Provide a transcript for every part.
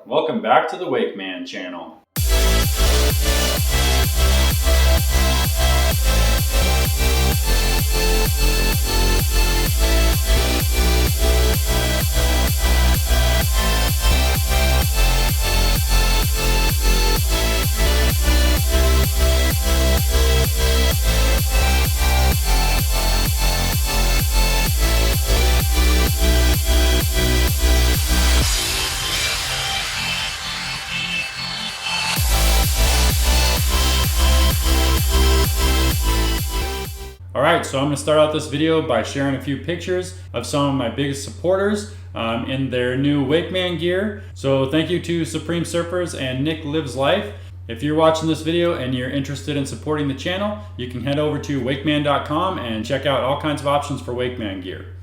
Welcome back to the WakeMan channel. Alright, so I'm going to start out this video by sharing a few pictures of some of my biggest supporters in their new WakeMan gear. So thank you to Supreme Surfers and Nick Lives Life. If you're watching this video and you're interested in supporting the channel, you can head over to wakeman.com and check out all kinds of options for WakeMan gear.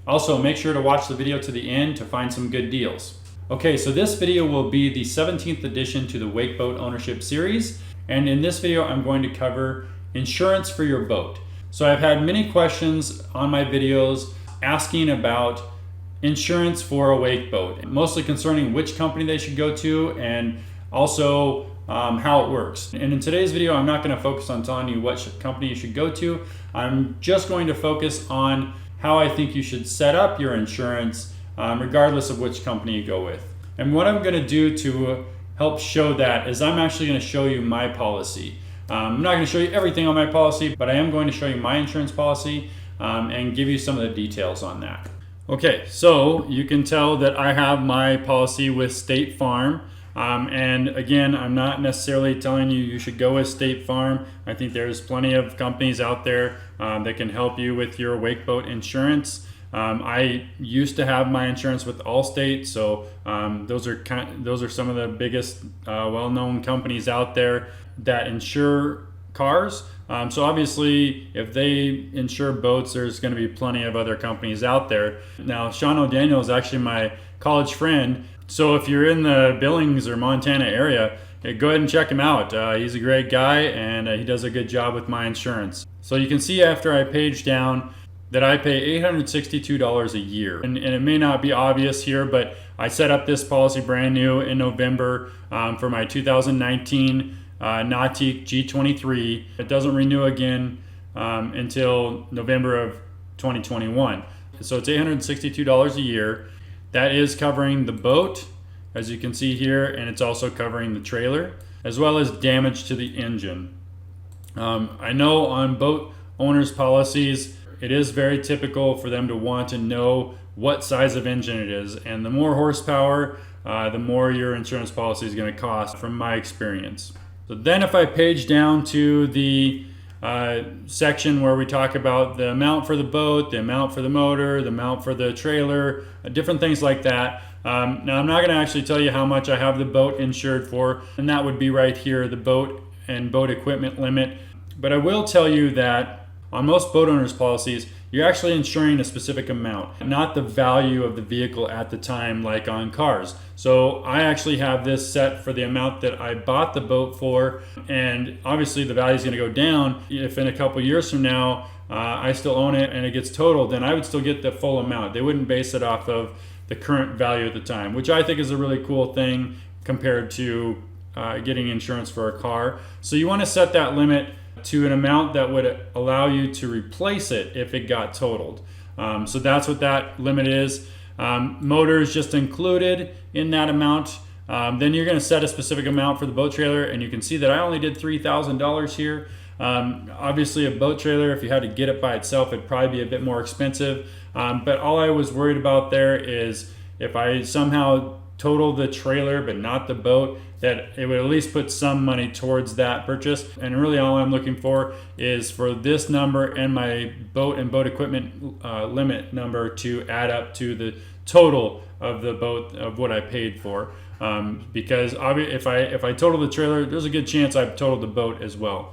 Also, make sure to watch the video to the end to find some good deals. Okay, so this video will be the 17th edition to the Wakeboat Ownership Series, and in this video I'm going to cover insurance for your boat. So I've had many questions on my videos asking about insurance for a wakeboat, mostly concerning which company they should go to and also how it works. And in today's video, I'm not going to focus on telling you what company you should go to. I'm just going to focus on how I think you should set up your insurance regardless of which company you go with. And what I'm going to do to help show that is I'm actually going to show you my policy. I'm not going to show you everything on my policy, but I am going to show you my insurance policy and give you some of the details on that. Okay, so you can tell that I have my policy with State Farm. And again, I'm not necessarily telling you should go with State Farm. I think there's plenty of companies out there that can help you with your wakeboat insurance. I used to have my insurance with Allstate, so those are some of the biggest well-known companies out there that insure cars. So obviously, if they insure boats, there's going to be plenty of other companies out there. Now, Sean O'Daniel is actually my college friend, so if you're in the Billings or Montana area, go ahead and check him out. He's a great guy, and he does a good job with my insurance. So you can see after I page down that I pay $862 a year. And it may not be obvious here, but I set up this policy brand new in November for my 2019 Nautique G23. It doesn't renew again until November of 2021. So it's $862 a year. That is covering the boat, as you can see here, and it's also covering the trailer, as well as damage to the engine. I know on boat owners' policies, it is very typical for them to want to know what size of engine it is, and the more horsepower, the more your insurance policy is going to cost, from my experience. So then if I page down to the section where we talk about the amount for the boat, the amount for the motor, the amount for the trailer, different things like that. Now I'm not going to actually tell you how much I have the boat insured for, and that would be right here, the boat and boat equipment limit. But I will tell you that on most boat owners' policies, you're actually insuring a specific amount, not the value of the vehicle at the time like on cars. So I actually have this set for the amount that I bought the boat for, and obviously the value is going to go down. If in a couple years from now I still own it and it gets totaled, then I would still get the full amount. They wouldn't base it off of the current value at the time, which I think is a really cool thing compared to getting insurance for a car. So you want to set that limit to an amount that would allow you to replace it if it got totaled. So that's what that limit is. Motor is just included in that amount. Then you're going to set a specific amount for the boat trailer, and you can see that I only did $3,000 here. Obviously a boat trailer, if you had to get it by itself, it'd probably be a bit more expensive. But all I was worried about there is if I somehow total the trailer but not the boat, that it would at least put some money towards that purchase. And really all I'm looking for is for this number and my boat and boat equipment limit number to add up to the total of the boat of what I paid for. Because if I total the trailer, there's a good chance I've totaled the boat as well.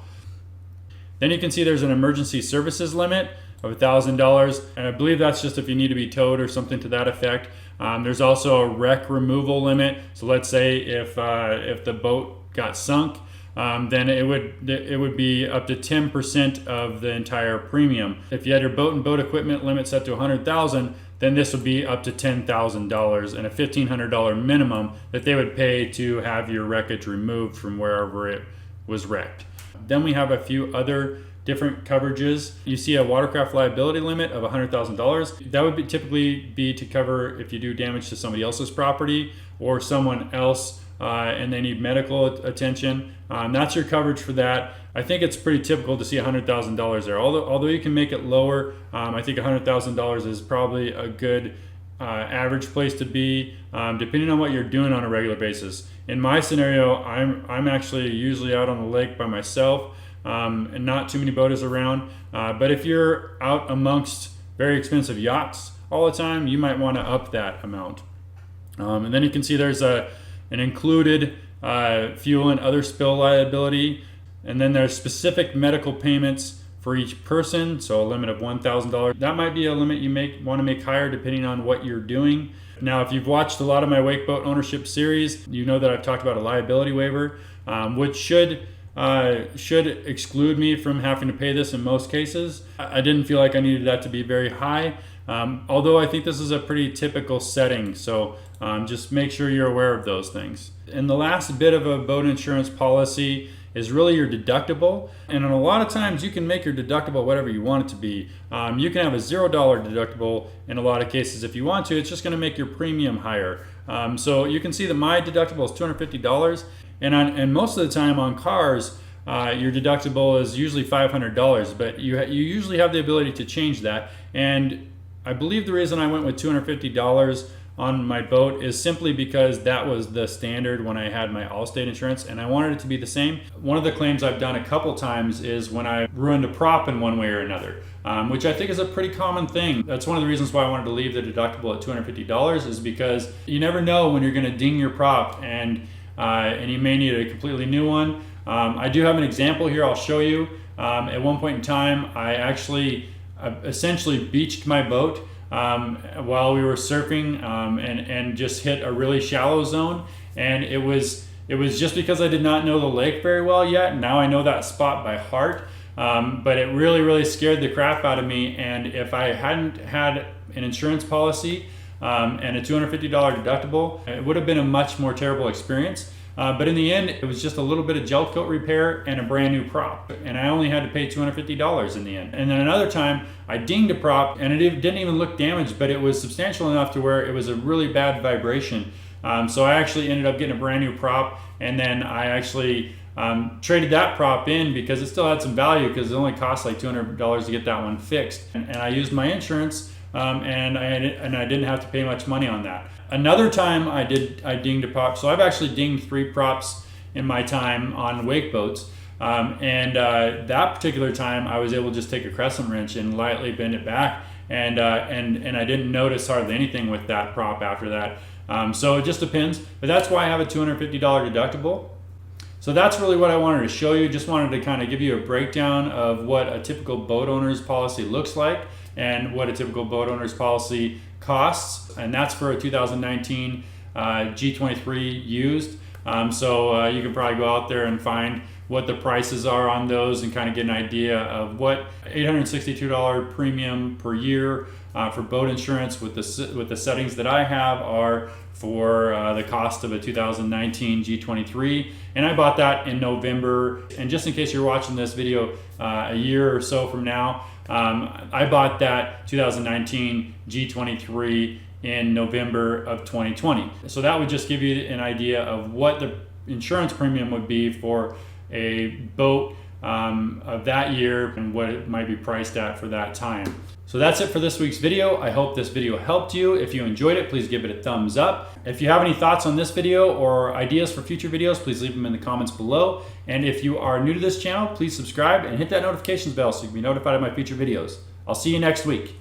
Then you can see there's an emergency services limit of $1,000, and I believe that's just if you need to be towed or something to that effect. There's also a wreck removal limit. So let's say if the boat got sunk, then it would be up to 10% of the entire premium. If you had your boat and boat equipment limit set to $100,000, then this would be up to $10,000 and a $1,500 minimum that they would pay to have your wreckage removed from wherever it was wrecked. Then we have a few other different coverages. You see a watercraft liability limit of $100,000. That would typically be to cover if you do damage to somebody else's property or someone else and they need medical attention. That's your coverage for that. I think it's pretty typical to see $100,000 there. Although you can make it lower, I think $100,000 is probably a good average place to be, depending on what you're doing on a regular basis. In my scenario, I'm actually usually out on the lake by myself, and not too many boaters around. But if you're out amongst very expensive yachts all the time, you might want to up that amount. And then you can see there's an included fuel and other spill liability. And then there's specific medical payments for each person, so a limit of $1,000. That might be a limit you want to make higher depending on what you're doing. Now, if you've watched a lot of my Wakeboat ownership series, you know that I've talked about a liability waiver, which should exclude me from having to pay this in most cases. I didn't feel like I needed that to be very high, although I think this is a pretty typical setting, so just make sure you're aware of those things. And the last bit of a boat insurance policy is really your deductible. And a lot of times you can make your deductible whatever you want it to be. You can have a $0 deductible in a lot of cases if you want to. It's just going to make your premium higher. So you can see that my deductible is $250, and most of the time on cars, your deductible is usually $500, but you usually have the ability to change that. And I believe the reason I went with $250 on my boat is simply because that was the standard when I had my Allstate insurance, and I wanted it to be the same. One of the claims I've done a couple times is when I ruined a prop in one way or another, which I think is a pretty common thing. That's one of the reasons why I wanted to leave the deductible at $250, is because you never know when you're going to ding your prop, and you may need a completely new one. I do have an example here I'll show you. At one point in time, I actually essentially beached my boat while we were surfing, and just hit a really shallow zone, and it was just because I did not know the lake very well yet. Now I know that spot by heart, but it really scared the crap out of me. And if I hadn't had an insurance policy and a $250 deductible, it would have been a much more terrible experience. But in the end, it was just a little bit of gel coat repair and a brand new prop. And I only had to pay $250 in the end. And then another time, I dinged a prop, and it didn't even look damaged, but it was substantial enough to where it was a really bad vibration. So I actually ended up getting a brand new prop, and then I actually traded that prop in because it still had some value, because it only cost like $200 to get that one fixed. And I used my insurance, and I didn't have to pay much money on that. Another time I dinged a prop. So I've actually dinged 3 props in my time on wake boats. That particular time I was able to just take a crescent wrench and lightly bend it back, and I didn't notice hardly anything with that prop after that. So it just depends, but that's why I have a $250 deductible. So that's really what I wanted to show you. Just wanted to kind of give you a breakdown of what a typical boat owner's policy looks like and what a typical boat owner's policy costs, and that's for a 2019 G23 used. So you can probably go out there and find what the prices are on those and kind of get an idea of what $862 premium per year for boat insurance with the settings that I have are for the cost of a 2019 G23. And I bought that in November. And just in case you're watching this video a year or so from now, I bought that 2019 G23 in November of 2020. So that would just give you an idea of what the insurance premium would be for a boat of that year and what it might be priced at for that time. So that's it for this week's video. I hope this video helped you. If you enjoyed it, please give it a thumbs up. If you have any thoughts on this video or ideas for future videos, please leave them in the comments below. And if you are new to this channel, please subscribe and hit that notifications bell so you can be notified of my future videos. I'll see you next week.